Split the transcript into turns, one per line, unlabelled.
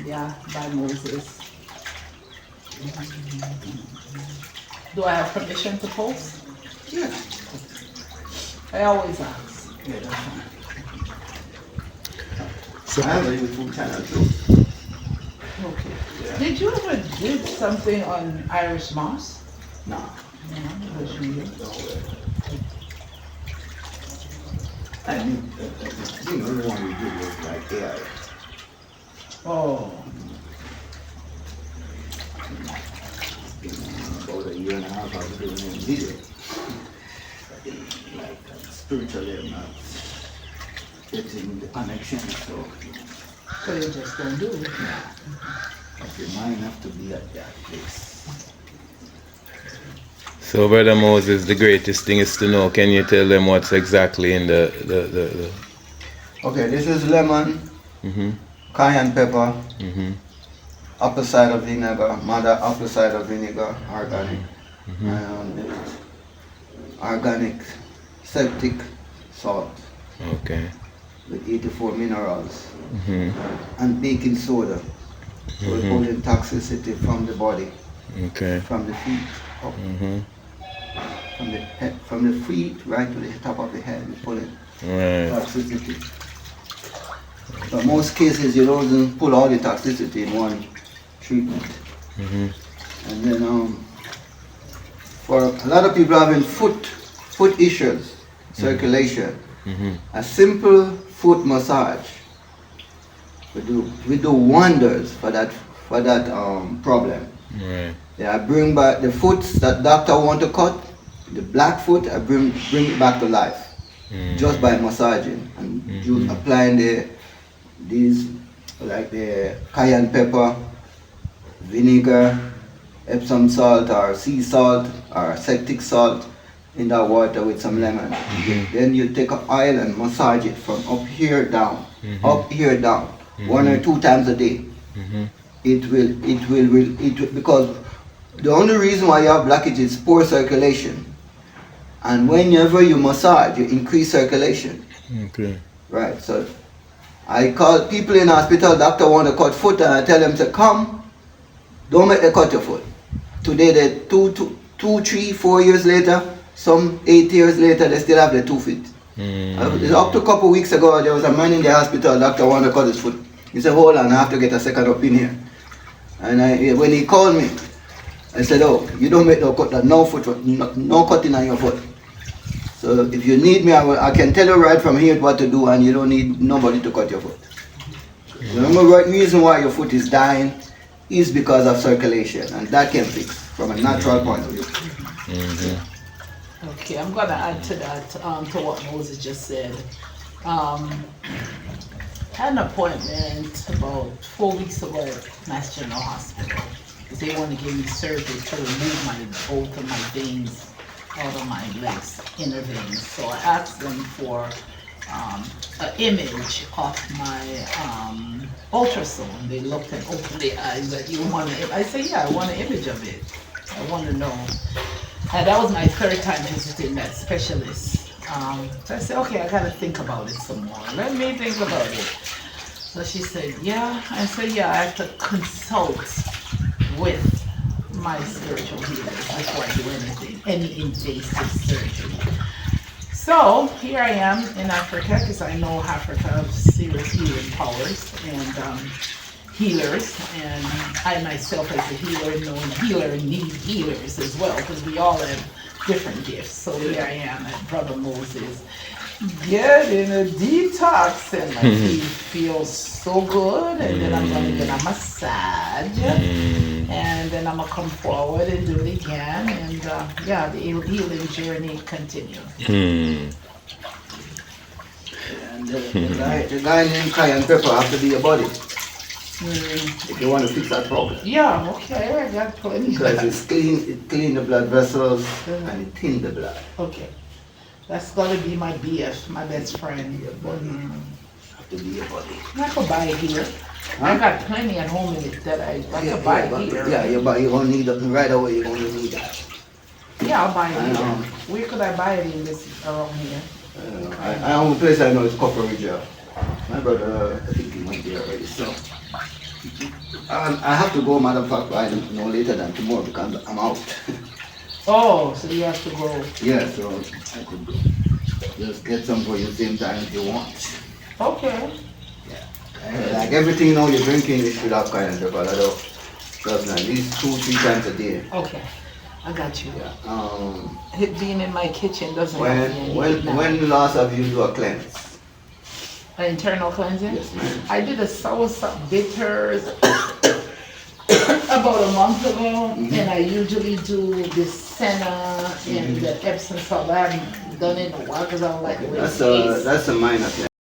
Yeah, by Moses. Do I have permission to post?
Yeah.
I always ask.
Yeah, that's fine.
So,
I have a YouTube channel too.
Okay.
Yeah.
Did you ever did something on Irish moss?
Nah.
No, it was you.
Don't worry. I think the only one we did was like AI.
Oh,
About a year and a half I was doing it video. Like spiritually I'm not getting the connection, so
so you just don't do it.
like your mind have to be at that place.
so Brother Moses, the greatest thing is to know. Can you tell them what's exactly in the
Okay, this is lemon,
mm-hmm,
cayenne pepper,
mm-hmm,
apple cider vinegar, mother apple cider vinegar, organic,
mm-hmm.
and organic septic salt
Okay.
with 84 minerals
Mm-hmm.
and baking soda. So we're pulling toxicity from the body,
Okay.
from the feet up,
Mm-hmm.
from the head, from the feet right to the top of the head. We're pulling
Right.
toxicity. But most cases you don't pull all the toxicity in one treatment.
Mm-hmm.
And then for a lot of people having foot issues, circulation,
Mm-hmm.
a simple foot massage we do wonders for that problem.
Right.
Yeah, I bring back the foot that doctor want to cut, the black foot, I bring it back to life just by massaging and you applying these like the cayenne pepper, vinegar, Epsom salt or sea salt or septic salt in that water with some lemon. Then you take an oil and massage it from up here down, up here down, 1 or 2 times a day.
Mm-hmm.
It will because the only reason why you have blockage is poor circulation. And whenever you massage, you increase circulation.
Okay.
Right, so I call people in hospital, doctor want to cut foot and I tell them to come, don't make them cut your foot. Today they 2, 3, 4 years later, some 8 years later, they still have their 2 feet. Up to a couple of weeks ago, there was a man in the hospital, doctor wanted to cut his foot. He said, hold on, I have to get a second opinion. And when he called me, I said, oh, you don't make no cutting on your foot. So if you need me, I can tell you right from here what to do and you don't need nobody to cut your foot. The only reason why your foot is dying is because of circulation, and that can fix from a natural point of view.
Okay, I'm gonna add to that, to what Moses just said. Had an appointment about 4 weeks ago at Mass General Hospital. They want to give me surgery to remove both of my veins out of my legs, inner veins. So I asked them for an image of my ultrasound. They looked and opened their eyes that you want to. I said, yeah, I want an image of it. I want to know. And that was my 3rd time visiting that specialist. So I said, okay, I gotta think about it some more. Let me think about it. So she said, yeah. I said, yeah, I have to consult with my spiritual healers before I do anything, any invasive surgery. So here I am in Africa, because I know Africa has serious healing powers and healers, and I myself as a healer know a healer need healers as well, because we all have different gifts. So here I am at Brother Moses getting a detox, and my feet feel so good, and then I'm going to get a massage, and then I'm going to come forward and do it again, and yeah, the healing journey continues.
And the guy named cayenne pepper have to be your body if you want to fix that problem.
Yeah, okay, I got plenty.
Because it clean the blood vessels and it thin the blood.
Okay. That's gonna be my BF, my best friend.
Your body have to be your body.
I could buy it here. I got plenty at home in it that I could buy it here.
Yeah, your body, you're gonna need it right away. You're gonna need that.
Yeah, I'll buy it here. Where could I buy it in this around here?
I own a place I know it's Copper Ridge. My brother, I think he went there already. So I have to go, matter of fact, by no later than tomorrow because I'm out.
Oh, so you have to go.
Yeah, so I could just get some for you same time if you want.
Okay.
Like everything now you're drinking, you should have kind of developed just at least 2-3 times a day.
Okay. I got you.
Yeah.
It being in my kitchen doesn't help me any now.
When last have you do a cleanse?
An internal cleansing?
Yes, ma'am.
I did a soursop bitters about a month ago, and I usually do the senna and the Epsom salt. I haven't done it in a while because I don't like the way it tastes.
That's a minor cleanse.